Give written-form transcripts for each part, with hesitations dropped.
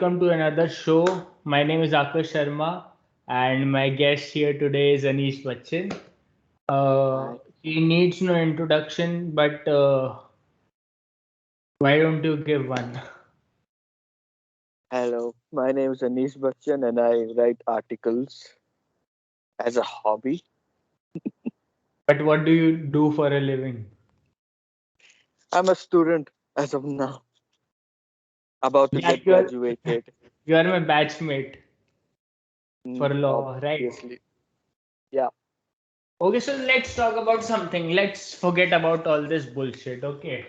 welcome to another show. My name is Akash Sharma, and my guest here today is Anish Bachchan. Hi. He needs no introduction, but why don't you give one? Hello. My name is Anish Bachchan and I write articles as a hobby. But what do you do for a living? I'm a student as of now, about to Yeah, get graduated. you are my batchmate for law, right? Obviously. Yeah. Okay, so let's talk about something. Let's forget about all this bullshit. Okay,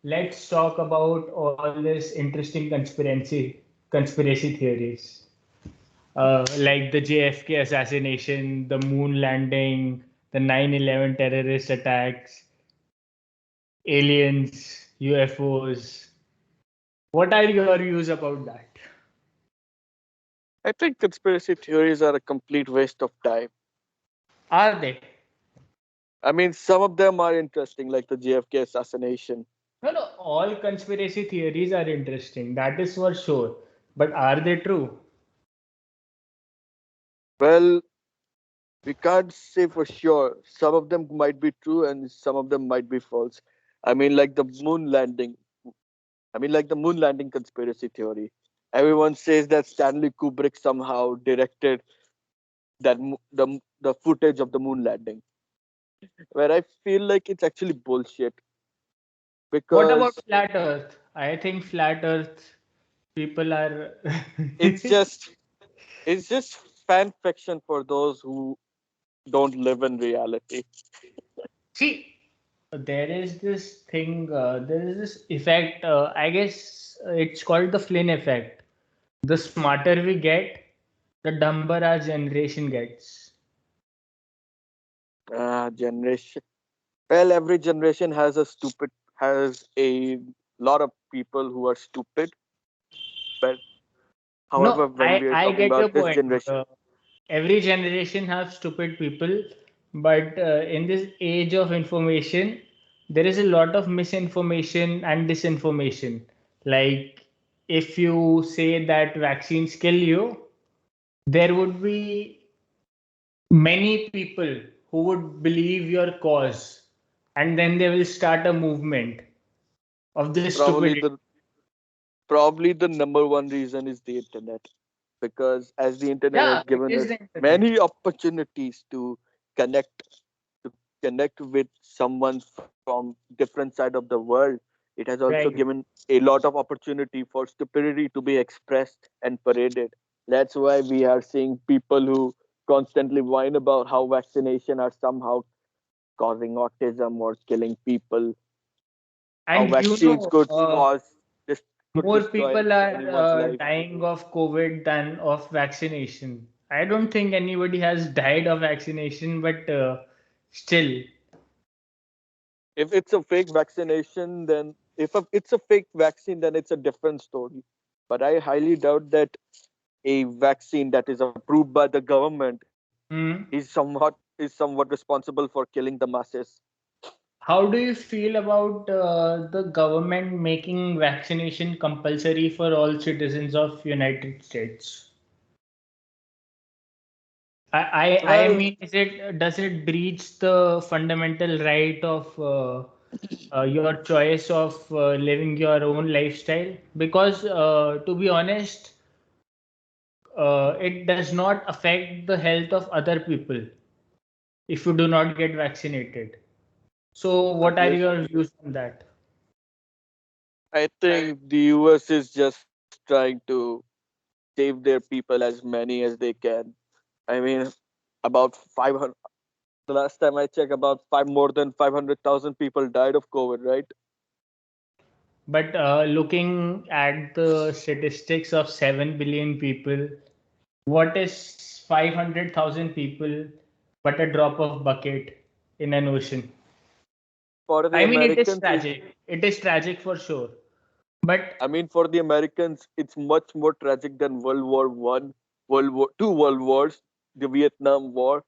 let's talk about all this interesting conspiracy theories. Like the JFK assassination, the moon landing, the 9/11 terrorist attacks, aliens, UFOs. What are your views about that? I think conspiracy theories are a complete waste of time. Are they? I mean, some of them are interesting, like the JFK assassination. No, no, all conspiracy theories are interesting. That is for sure. But are they true? Well, we can't say for sure. Some of them might be true and some of them might be false. I mean, like the moon landing. like the moon landing conspiracy theory. Everyone says that Stanley Kubrick somehow directed the footage of the moon landing, where I feel like it's actually bullshit What about because flat Earth? I think flat Earth people are. it's just it's just fan fiction for those who don't live in reality. See, there is this thing, there is this effect, I guess it's called the Flynn effect. The smarter we get, the dumber our generation gets. Generation. Well, every generation has a lot of people who are stupid. But however, No, when we are I talking get your about this point. generation, Every generation have stupid people, but in this age of information, there is a lot of misinformation and disinformation. Like, if you say that vaccines kill you, there would be many people who would believe your cause, and then they will start a movement of this probably stupidity. the probably the number one reason is the internet, because as the internet Yeah, has it given is us the internet. many opportunities connect to connect with someone from different side of the world, it has also Right. given a lot of opportunity for stupidity to be expressed and paraded. That's why we are seeing people who constantly whine about how vaccination are somehow causing autism or killing people, how And vaccines could more destroy people are anyone's life. dying of COVID than of vaccination. I don't think anybody has died of vaccination, but still, If it's a fake vaccination, then it's a fake vaccine, then it's a different story. But I highly doubt that a vaccine that is approved by the government hmm. is somewhat responsible for killing the masses. How do you feel about the government making vaccination compulsory for all citizens of United States? I Well, mean, does it breach the fundamental right of your choice of living your own lifestyle? Because to be honest, it does not affect the health of other people if you do not get vaccinated. So, what are obvious. your views on that? I think the US is just trying to save their people as many as they can. I mean, about 500. The last time I checked, about more than 500,000 people died of COVID, right? But looking at the statistics of 7 billion people, what is 500,000 people but a drop of bucket in an ocean? For the I mean, it is Americans, it tragic. It is tragic for sure. But I mean, for the Americans, it's much more tragic than World War One, Two World Wars, the Vietnam War,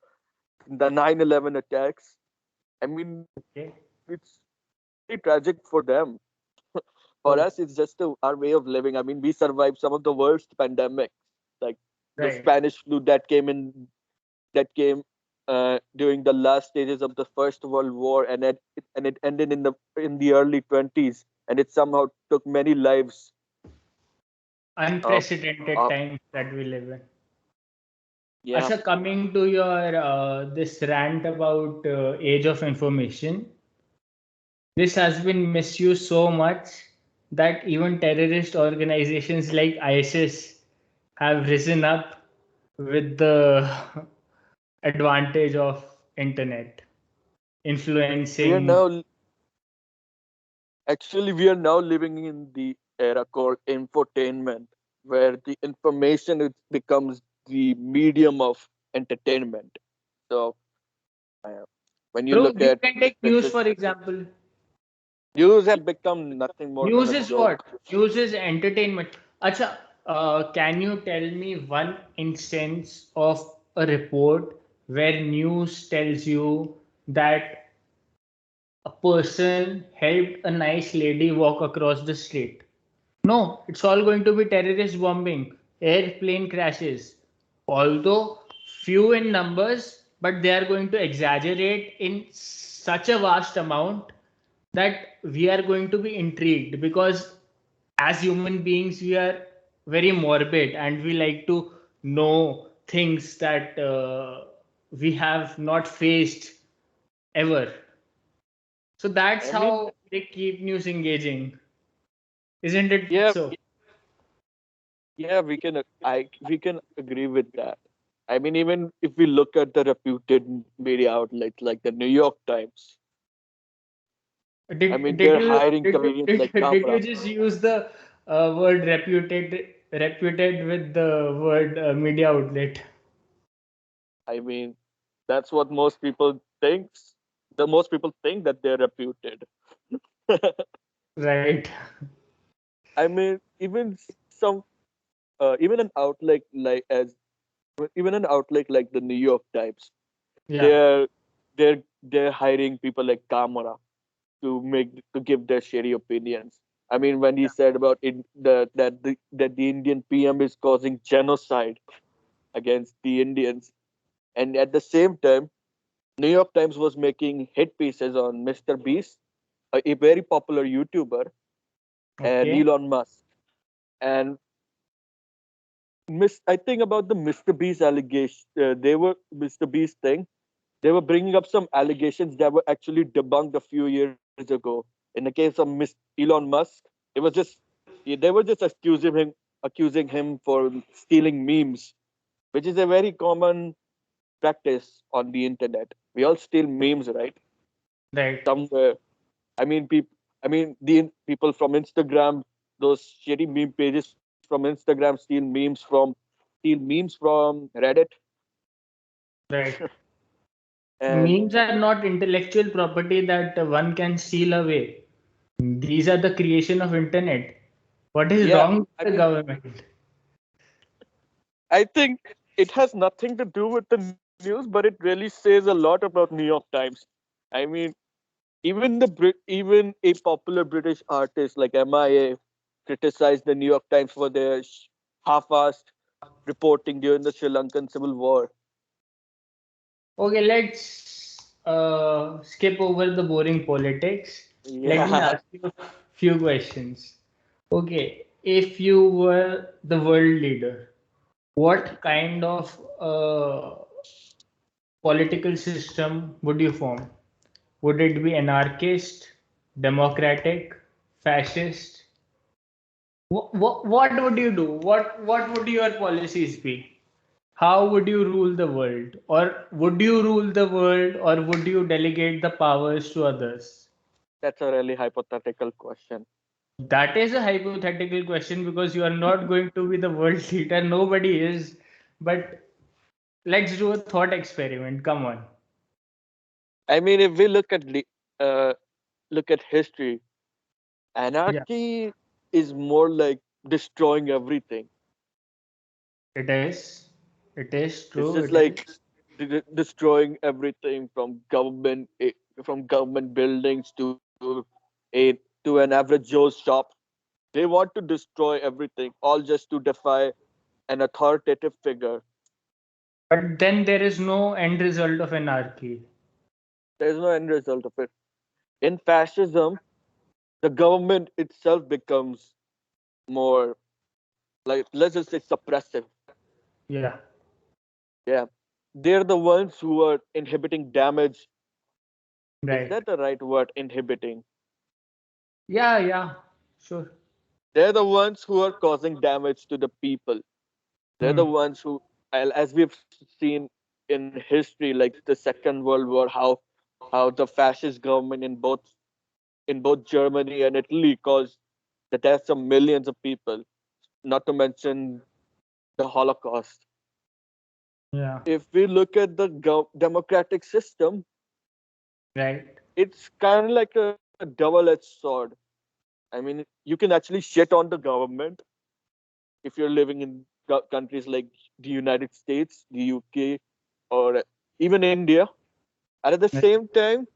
the 9/11 attacks. I mean, okay. it's pretty tragic for them. For Oh, us, it's just our way of living. I mean, we survived some of the worst pandemics, like the right. Spanish flu that came during the last stages of the First World War, and it ended in the early 20s, and it somehow took many lives of Unprecedented of times that we live in. yeah. Asha, coming to your this rant about age of information, this has been misused so much that even terrorist organizations like ISIS have risen up with the advantage of internet We are influencing. now Actually, we are now living in the era called infotainment, where the information becomes the medium of entertainment. So, uh, when you Bro, look you at, can take let's news just, for example. news have become nothing more than News a is what? joke. News is entertainment. Acha, can you tell me one instance of a report where news tells you that a person helped a nice lady walk across the street? No, it's all going to be terrorist bombing, airplane crashes. Although few in numbers, but they are going to exaggerate in such a vast amount that we are going to be intrigued because as human beings we are very morbid and we like to know things that we have not faced ever. So that's I mean, how they keep news engaging, isn't it yeah, so? yeah, we can agree with that. I mean, even if we look at the reputed media outlets like the New York Times, I Did mean, did they're you hiring did you, comedians did, like did you Kamra. just use the word reputed with the word media outlet? I mean, that's what most people thinks. The most people think that they're reputed. Right. I mean, even an outlet like the New York Times, Yeah. they're they're hiring people like Kamara to give their shady opinions. I mean, when he said about that the Indian PM is causing genocide against the Indians, and at the same time, New York Times was making hit pieces on Mr. Beast, a very popular YouTuber, and Okay. Elon Musk. And I think about the Mr. Beast allegation. They were Mr. Beast thing. They were bringing up some allegations that were actually debunked a few years ago. In the case of Elon Musk, it was just they were just accusing him for stealing memes, which is a very common practice on the internet. We all steal memes, right? Right. Somewhere. I mean, the people from Instagram, those shitty meme pages from Instagram steal memes from Reddit, Right. and Memes are not intellectual property that one can steal away. These are the creation of internet. What is yeah, wrong with I the mean, government? I think it has nothing to do with the news, but it really says a lot about New York Times. I mean, even a popular British artist like MIA criticized the New York Times for their half-assed reporting during the Sri Lankan Civil War. Okay, let's skip over the boring politics. Let me Yeah, ask you a few questions. Okay, if you were the world leader, what kind of political system would you form? Would it be anarchist, democratic, fascist? What would you do? What would your policies be? How would you rule the world? Or would you rule the world or would you delegate the powers to others? that's a really hypothetical question. That is a hypothetical question because you are not going to be the world leader. Nobody is. But let's do a thought experiment. Come on. I mean, if we look at history, Yeah, anarchy is more like destroying everything. it is. It is It's true. just It is. like destroying everything from government buildings a to an average Joe's shop. They want to destroy everything, all just to defy an authoritative figure. But then there is no end result of anarchy. There's no end result of it. In fascism, the government itself becomes more, like, let's just say, suppressive. Yeah, Yeah. They're the ones who are inhibiting damage. Is right. that the right word? Inhibiting. Yeah, yeah, sure. They're the ones who are causing damage to the people. They're the Hmm. ones who, as we've seen in history, like the Second World War, how the fascist government in both Germany and Italy caused the deaths of millions of people. Not to mention the Holocaust. Yeah, If we look at the democratic system, right. it's kind of like a double-edged sword. I mean, you can actually shit on the government if you're living in countries like the United States, the UK, or even India. And at the Right. same time,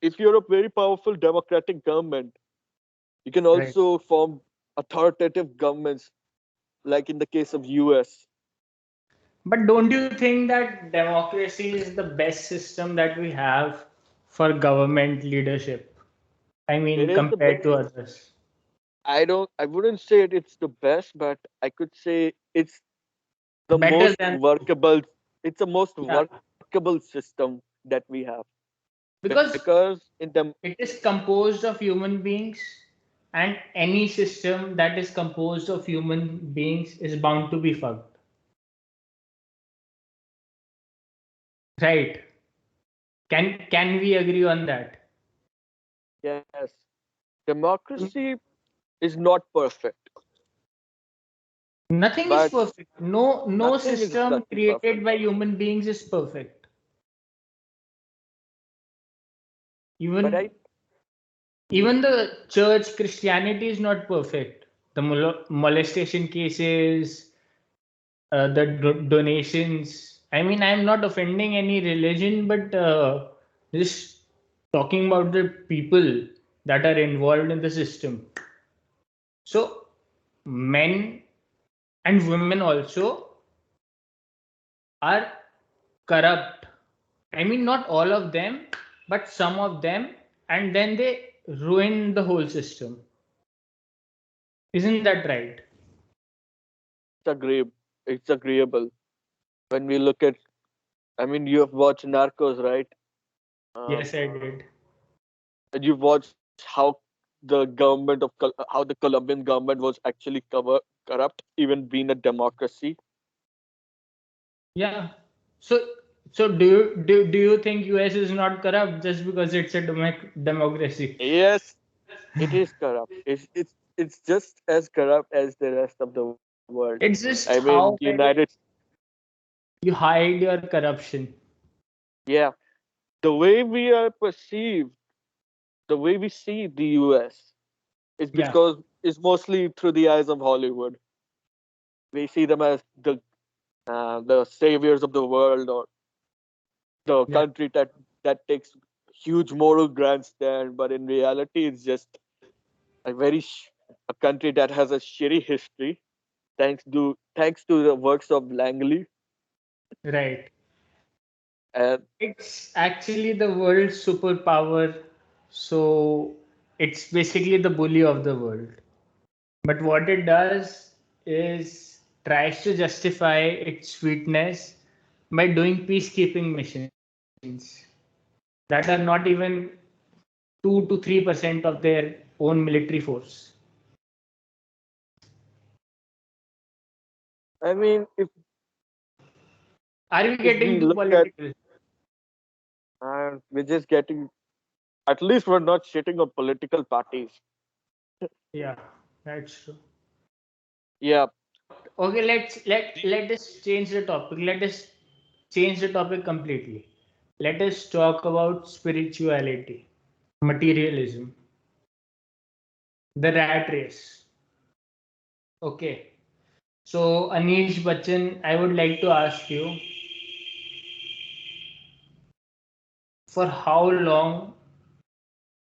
if you're a very powerful democratic government, you can Right. also form authoritative governments, like in the case of US. But don't you think that democracy is the best system that we have for government leadership? I It mean, is the compared best. to others. I wouldn't say it's the best, but I could say it's the Better most than, workable. It's the most yeah, workable system that we have because because in the it is composed of human beings, and any system that is composed of human beings is bound to be fucked. Right? Can we agree on that? yes, democracy is not perfect, Nothing is but perfect. No nothing is system exactly perfect. created by human beings is perfect. But Even I even the church Christianity is not perfect. The molestation cases, the donations. I mean, I'm not offending any religion, but just talking about the people that are involved in the system. So, men and women also are corrupt. I mean, not all of them, but some of them, and then they ruin the whole system. Isn't that right? it's agree it's agreeable when we look at. I mean, you have watched Narcos, right? Um, Yes, I did. and you've watched how how the Colombian government was actually corrupt, even being a democracy. Yeah. So, so do you think US is not corrupt just because it's a democracy? Yes, it is corrupt. It's just as corrupt as the rest of the world. It's I just mean, the how United, well you hide your corruption. yeah, the way we are perceived, the way we see the US is Yeah, because it's mostly through the eyes of Hollywood. We see them as the saviors of the world, or the yeah, country that takes huge moral grandstand, but in reality, it's just a country that has a shitty history, thanks to the works of Langley. right. And It's actually the world's superpower, so it's basically the bully of the world. But what it does is tries to justify its sweetness by doing peacekeeping missions that are not even 2 to 3% of their own military force. I mean, Are we if getting we too look at, political? we're just getting, at least we're not shitting on political parties. Yeah, that's true. Yeah, Okay, let us change the topic. Let us change the topic completely. Let us talk about spirituality, materialism, the rat race. Okay. So Anish Bachchan, I would like to ask you, for how long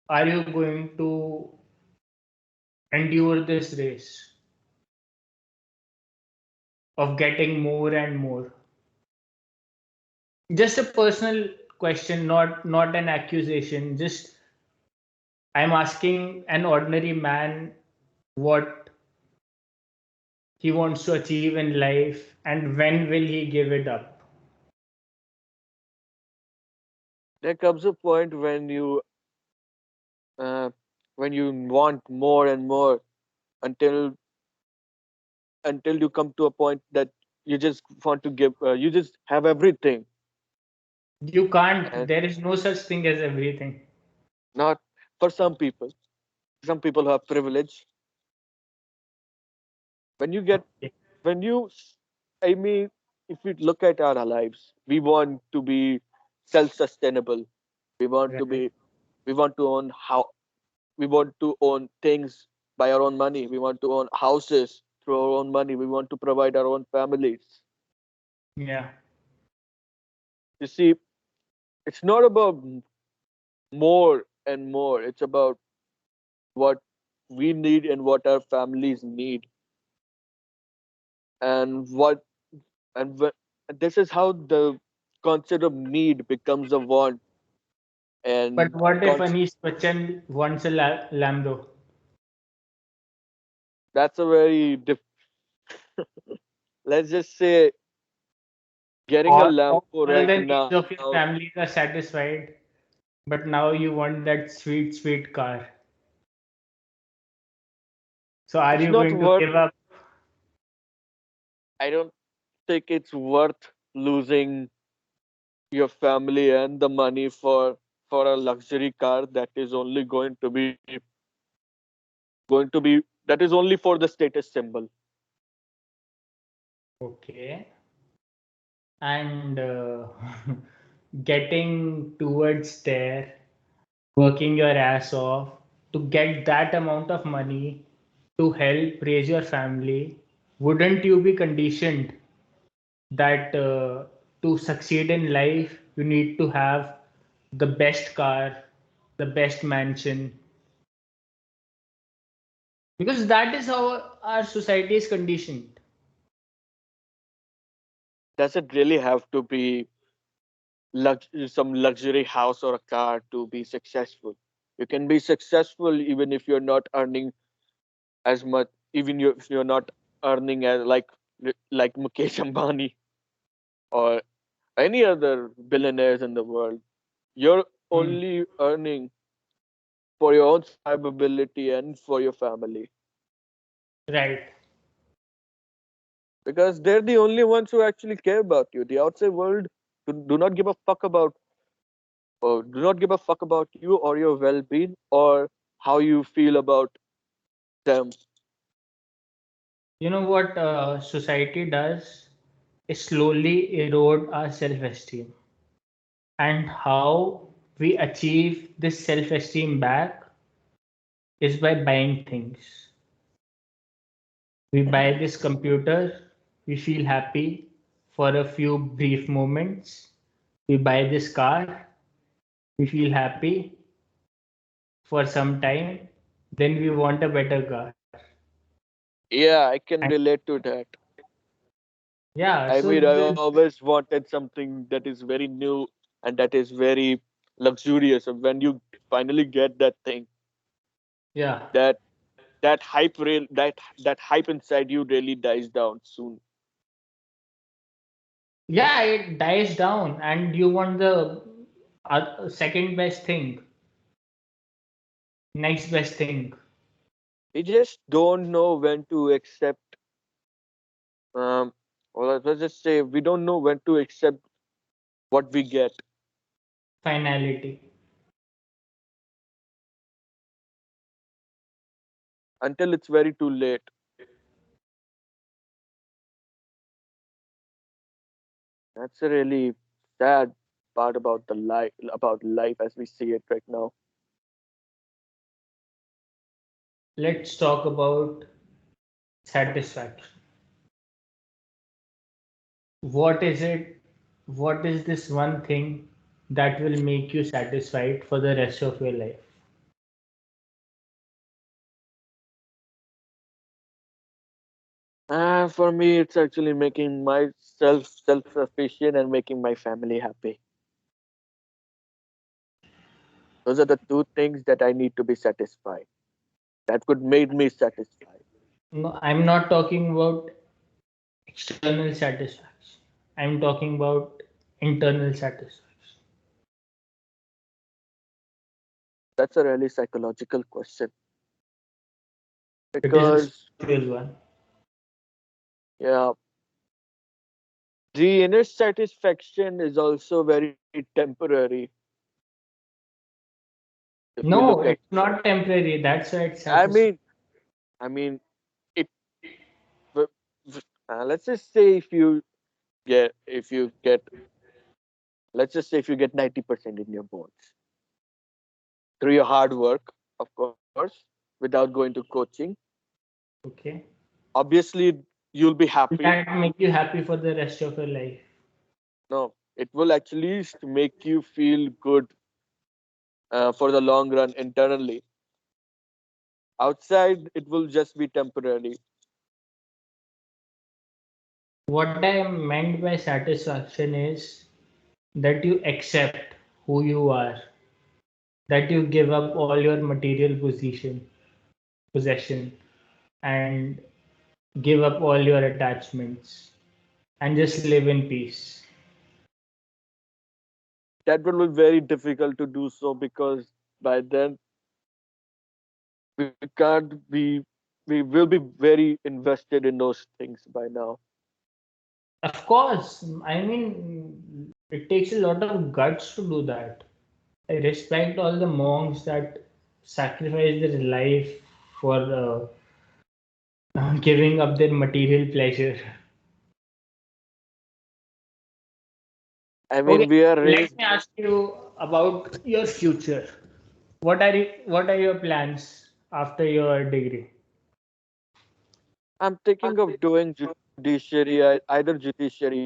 are you going to endure this race of getting more and more? Just a personal question, not an accusation. Just I'm asking an ordinary man what he wants to achieve in life and when will he give it up? There comes a point uh, when you want more and more until you come to a point that you just want to give you just have everything. You can't. And There is no such thing as everything. not for some people who have privilege. When you get Okay. when you I mean, if we look at our lives, we want to be self-sustainable. we want to be Right. we want to own how we want to own things by our own money. We want to own houses through our own money. We want to provide our own families. Yeah. You see, it's not about more and more. It's about what we need and what our families need, and and wh- this is how the concept of need becomes a want. But And what if con- Anish Bachchan wants a Lambo? that's a very let's just say getting a Lambo All right the needs now of your families are satisfied, but now you want that sweet, sweet car. So are it's you not going to worth give up? I don't think it's worth losing your family and the money for a luxury car that is only going to be that is only for the status symbol. Okay. And getting towards there, working your ass off to get that amount of money to help raise your family, wouldn't you be conditioned that to succeed in life, you need to have the best car, the best mansion, because that is how our society is conditioned. Does it really have to be some luxury house or a car to be successful? You can be successful even if you're not earning as much, even if you're not earning as like Mukesh Ambani or any other billionaires in the world. You're Hmm. only earning for your own survivability and for your family, Right. because they're the only ones who actually care about you. The outside world do not give a fuck about you or your well-being or how you feel about them. You know what society does is slowly erode our self-esteem, and how we achieve this self-esteem back is by buying things. We buy this computer, we feel happy for a few brief moments. We buy this car, we feel happy for some time, then we want a better car. Yeah, I And can relate to that. yeah, I so mean, I always wanted something that is very new and that is very luxurious. And when you finally get that thing, yeah, that that hype inside you really dies down soon. yeah, it dies down, and you want the second best thing, next best thing, We just don't know when to accept. Or let's just say we don't know when to accept what we get finality. until it's very too late. That's a really sad part about life as we see it right now. Let's talk about satisfaction. What is it? What is this one thing that will make you satisfied for the rest of your life? For me, it's actually making myself self-sufficient and making my family happy. Those are the two things that I need to be satisfied. That could make me satisfied. No, I'm not talking about external satisfaction. I'm talking about internal satisfaction. That's a really psychological question It is a because, spiritual one. yeah, the inner satisfaction is also very temporary if you look No, at. it's not temporary. That's why it's I satisfying. mean, I mean, it. w- let's just say if you get, let's just say if you get 90% in your boards through your hard work, of course, without going to coaching, Okay. obviously you'll be Will happy. that make you happy for the rest of your life? No, it will at least make you feel good for the long run internally. Outside, it will just be temporary. What I meant by satisfaction is that you accept who you are, that you give up all your material possession, and give up all your attachments, and just live in peace. That will be very difficult to do so because by then we can't be, we will be very invested in those things by now. Of course, I mean, it takes a lot of guts to do that. I respect all the monks that sacrifice their life for giving up their material pleasure. I Okay, mean, we are let raised. me ask you about your future. What are your plans after your degree? I'm thinking of doing judiciary, either judiciary